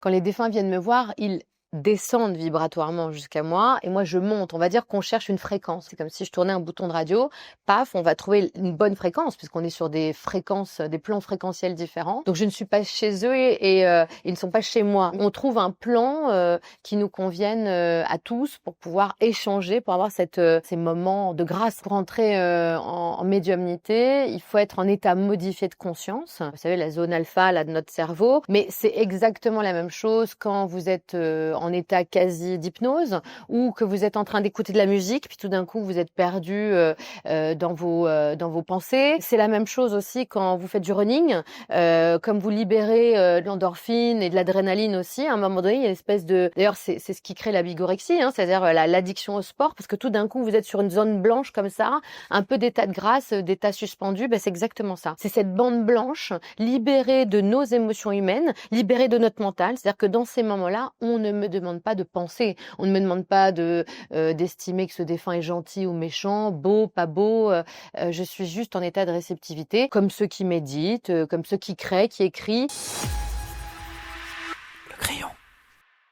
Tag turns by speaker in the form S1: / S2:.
S1: Quand les défunts viennent me voir, ils descendent vibratoirement jusqu'à moi et moi je monte. On va dire qu'on cherche une fréquence. C'est comme si je tournais un bouton de radio, paf, on va trouver une bonne fréquence puisqu'on est sur des fréquences, des plans fréquentiels différents. Donc je ne suis pas chez eux et ils ne sont pas chez moi. On trouve un plan qui nous convienne à tous pour pouvoir échanger, pour avoir ces moments de grâce. Pour entrer en médiumnité, il faut être en état modifié de conscience. Vous savez, la zone alpha là, de notre cerveau. Mais c'est exactement la même chose quand vous êtes en état quasi d'hypnose ou que vous êtes en train d'écouter de la musique, puis tout d'un coup vous êtes perdu dans vos pensées. C'est la même chose aussi quand vous faites du running, comme vous libérez de l'endorphine et de l'adrénaline aussi. À un moment donné, il y a une espèce de... D'ailleurs, c'est ce qui crée la bigorexie, hein, c'est-à-dire l'addiction au sport, parce que tout d'un coup vous êtes sur une zone blanche comme ça, un peu d'état de grâce, d'état suspendu. Ben, c'est exactement ça. C'est cette bande blanche libérée de nos émotions humaines, libérée de notre mental. C'est-à-dire que dans ces moments-là, on ne me demande pas de penser. On ne me demande pas d'estimer que ce défunt est gentil ou méchant, beau, pas beau. Je suis juste en état de réceptivité, comme ceux qui méditent, comme ceux qui créent, qui écrivent.